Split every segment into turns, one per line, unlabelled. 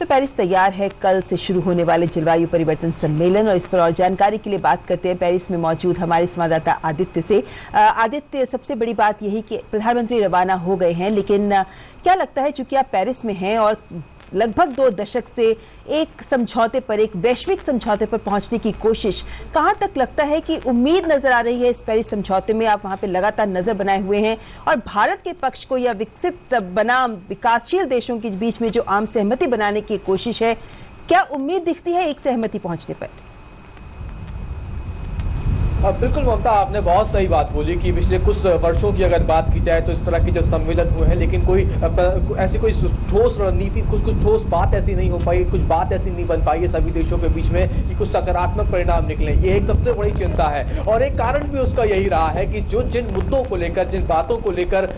तो पेरिस तैयार है कल से शुरू होने वाले जलवायु परिवर्तन सम्मेलन, और इस पर और जानकारी के लिए बात करते हैं पेरिस में मौजूद हमारे संवाददाता आदित्य से। आदित्य, सबसे बड़ी बात यही कि प्रधानमंत्री रवाना हो गए हैं, लेकिन क्या लगता है, चूंकि आप पेरिस में हैं और लगभग 2 दशक से एक समझौते पर, एक वैश्विक समझौते पर पहुंचने की कोशिश, कहां तक लगता है कि उम्मीद नजर आ रही है इस पेरिस समझौते में? आप वहां पे लगातार नजर बनाए हुए हैं और भारत के पक्ष को या विकसित बनाम विकासशील देशों के बीच में जो आम सहमति बनाने की कोशिश है, क्या उम्मीद दिखती है एक सहमति पहुंचने पर?
बिल्कुल ममता, आपने बहुत सही बात बोली कि पिछले कुछ वर्षों की अगर बात की जाए तो इस तरह के जो सम्मेलन हुए हैं, लेकिन कोई ऐसी कोई ठोस रणनीति, कुछ ठोस बात ऐसी नहीं हो पाई, कुछ बात ऐसी नहीं बन पाई है सभी देशों के बीच में कि कुछ सकारात्मक परिणाम निकले। ये एक सबसे बड़ी चिंता है और एक कारण भी उसका यही रहा है कि जिन मुद्दों को लेकर, जिन बातों को लेकर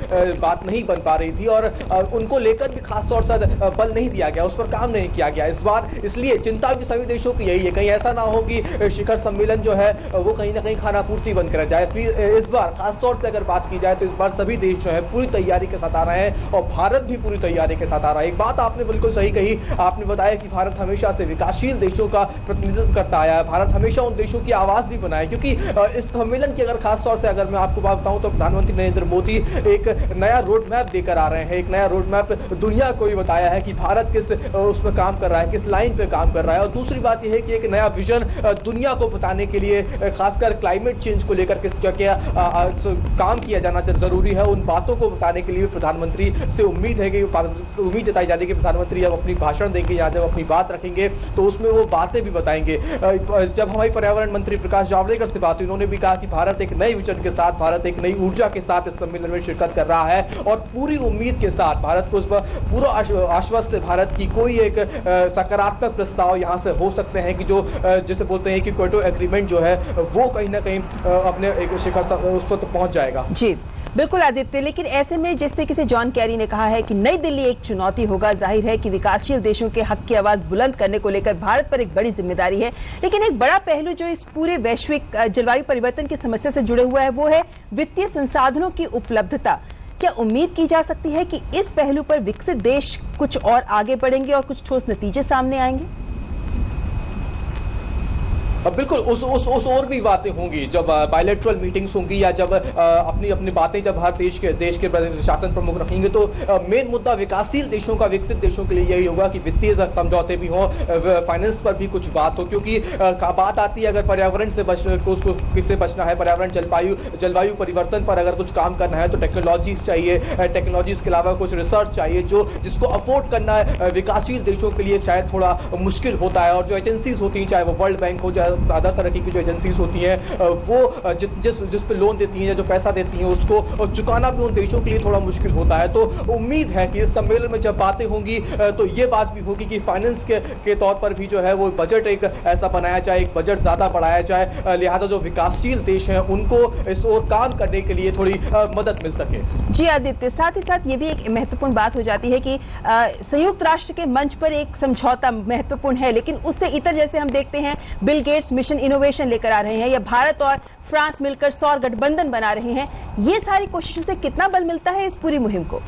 बात नहीं बन पा रही थी और उनको लेकर भी खासतौर से बल नहीं दिया गया, उस पर काम नहीं किया गया इस बार। इसलिए चिंता भी सभी देशों की यही है, कहीं ऐसा ना हो कि शिखर सम्मेलन जो है वो कहीं ना कहीं खाना पूर्ति बनकर जाए। इसलिए इस बार खासतौर से अगर बात की जाए तो इस बार सभी देश जो है पूरी तैयारी के साथ आ रहे हैं और भारत भी पूरी तैयारी के साथ आ रहा है। एक बात आपने बिल्कुल सही कही, आपने बताया कि भारत हमेशा से विकासशील देशों का प्रतिनिधित्व करता आया है। भारत हमेशा उन देशों की आवाज भी बनाए, क्योंकि इस सम्मेलन की अगर खासतौर से अगर मैं आपको बात बताऊं तो प्रधानमंत्री नरेंद्र मोदी एक नया रोड मैप देकर आ रहे हैं। एक नया रोड मैप दुनिया को भी बताया है कि भारत किस उसमें काम कर रहा है, किस लाइन पे काम कर रहा है। और दूसरी बात यह है कि एक नया विजन दुनिया को बताने के लिए, खासकर क्लाइमेट चेंज को लेकर किस क्या काम किया जाना जरूरी है, उन बातों को बताने के लिए प्रधानमंत्री से उम्मीद है कि उम्मीद जताई जा रही है कि प्रधानमंत्री जब अपनी भाषण देंगे या जब अपनी बात रखेंगे तो उसमें वो बातें भी बताएंगे। जब हमारे पर्यावरण मंत्री प्रकाश जावड़ेकर से बात हुई, उन्होंने भी कहा कि भारत एक नए विजन के साथ, भारत एक नई ऊर्जा के साथ इस सम्मेलन में शिरकत कर रहा है और पूरी उम्मीद के साथ भारत को उस पर पूरा आश्वस्त है भारत की कोई एक सकारात्मक प्रस्ताव यहाँ से हो सकते हैं कि जो जिसे बोलते हैं कि क्योटो एग्रीमेंट जो है वो कहीं ना कहीं अपने एक शिखर उस पर तो पहुंच जाएगा।
जी बिल्कुल आदित्य, लेकिन ऐसे में जिस तरीके से जॉन कैरी ने कहा है कि नई दिल्ली एक चुनौती होगा, जाहिर है कि विकासशील देशों के हक की आवाज बुलंद करने को लेकर भारत पर एक बड़ी जिम्मेदारी है। लेकिन एक बड़ा पहलू जो इस पूरे वैश्विक जलवायु परिवर्तन की समस्या से जुड़े हुआ है वो है वित्तीय संसाधनों की उपलब्धता। क्या उम्मीद की जा सकती है कि इस पहलू पर विकसित देश कुछ और आगे बढ़ेंगे और कुछ ठोस नतीजे सामने आएंगे?
बिल्कुल उस और भी बातें होंगी जब बायलैटरल मीटिंग्स होंगी या जब अपनी बातें जब हर देश के शासन प्रमुख रखेंगे तो मेन मुद्दा विकासशील देशों का, विकसित देशों के लिए यही होगा कि वित्तीय समझौते भी हों, फाइनेंस पर भी कुछ बात हो। क्योंकि बात आती है अगर पर्यावरण से किसको किससे बचना है, पर्यावरण जलवायु परिवर्तन पर अगर कुछ काम करना है तो टेक्नोलॉजीज चाहिए, टेक्नोलॉजीज के अलावा कुछ रिसर्च चाहिए जिसको अफोर्ड करना विकासशील देशों के लिए शायद थोड़ा मुश्किल होता है। और जो एजेंसीज होती हैं, चाहे वो वर्ल्ड बैंक हो, चाहे अदर तरह की जो एजेंसीज होती हैं, वो जिस पे लोन देती हैं या जो पैसा देती हैं उसको चुकाना भी उन देशों के लिए थोड़ा मुश्किल होता है। तो उम्मीद है कि इस सम्मेलन में जब बातें होंगी तो ये बात भी होगी कि फाइनेंस के तौर पर भी जो है वो बजट एक ऐसा बनाया जाए, एक बजट ज्यादा बढ़ाया जाए, लिहाजा जो विकासशील देश हैं उनको इस ओर काम करने के लिए थोड़ी मदद मिल सके।
जी आदित्य, साथ ही साथ ये भी एक महत्वपूर्ण बात हो जाती है कि संयुक्त राष्ट्र के मंच पर एक समझौता महत्वपूर्ण है, लेकिन उससे इतर जैसे हम देखते हैं बिल गेट्स मिशन इनोवेशन लेकर आ रहे हैं या भारत और फ्रांस मिलकर सौर गठबंधन बना रहे हैं, ये सारी कोशिशों से कितना बल मिलता है इस पूरी मुहिम को?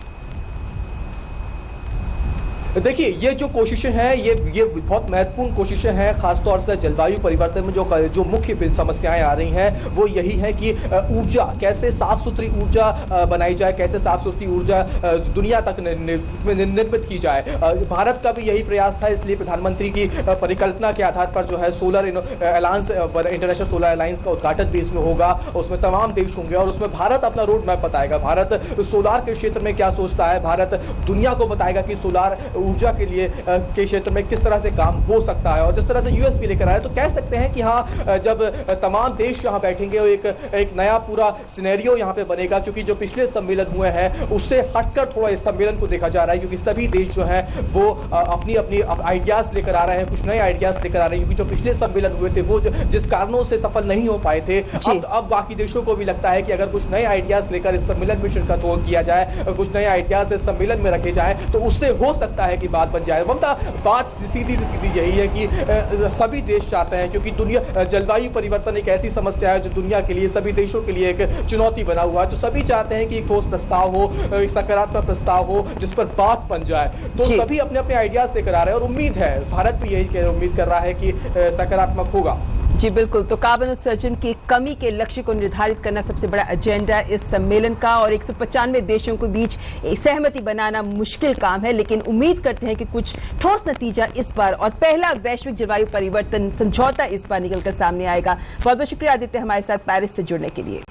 देखिए, ये जो कोशिशें हैं ये बहुत महत्वपूर्ण कोशिशें हैं। खासतौर से जलवायु परिवर्तन में जो मुख्य समस्याएं आ रही हैं वो यही है कि ऊर्जा, कैसे साफ सुथरी ऊर्जा बनाई जाए, कैसे साफ सुथरी ऊर्जा दुनिया तक निर्मित की जाए। भारत का भी यही प्रयास था, इसलिए प्रधानमंत्री की परिकल्पना के आधार पर जो है solar alliance, international solar alliance का उद्घाटन भी इसमें होगा। उसमें तमाम देश होंगे और उसमें भारत अपना रोड मैप बताएगा। भारत सोलार के क्षेत्र में क्या सोचता है, भारत दुनिया को बताएगा कि सोलार ऊर्जा के लिए के क्षेत्र में किस तरह से काम हो सकता है। और जिस तरह से यूएस भी लेकर आया तो कह सकते हैं कि हाँ, जब तमाम देश यहाँ बैठेंगे एक नया पूरा सिनेरियो यहाँ पे बनेगा। क्योंकि जो पिछले सम्मेलन हुए हैं उससे हटकर थोड़ा इस सम्मेलन को देखा जा रहा है, क्योंकि सभी देश जो हैं वो अपनी आइडियाज लेकर आ रहे हैं, कुछ नए आइडियाज लेकर आ रहे हैं। क्योंकि जो पिछले सम्मेलन हुए थे वो जिस कारणों से सफल नहीं हो पाए थे, अब बाकी देशों को भी लगता है कि अगर कुछ नए आइडियाज लेकर इस सम्मेलन में शिरकत किया जाए, कुछ नए आइडियाज इस सम्मेलन में रखे जाए तो उससे हो सकता है है कि बात बन जाए। ममता, बात सीधी से सीधी यही है कि सभी देश चाहते हैं, क्योंकि दुनिया जलवायु परिवर्तन एक ऐसी समस्या है जो दुनिया के लिए, सभी देशों के लिए एक चुनौती बना हुआ है, तो सभी चाहते हैं कि एक ठोस प्रस्ताव हो, एक सकारात्मक प्रस्ताव हो जिस पर बात बन जाए। तो सभी अपने अपने आइडियाज लेकर आ रहे हैं और उम्मीद है, भारत भी यही उम्मीद कर रहा है कि सकारात्मक होगा।
जी बिल्कुल, तो कार्बन उत्सर्जन की कमी के लक्ष्य को निर्धारित करना सबसे बड़ा एजेंडा इस सम्मेलन का, और 195 देशों के बीच सहमति बनाना मुश्किल काम है, लेकिन उम्मीद करते हैं कि कुछ ठोस नतीजा इस बार और पहला वैश्विक जलवायु परिवर्तन समझौता इस बार निकलकर सामने आएगा। बहुत बहुत शुक्रिया आदित्य हमारे साथ पेरिस से जुड़ने के लिए।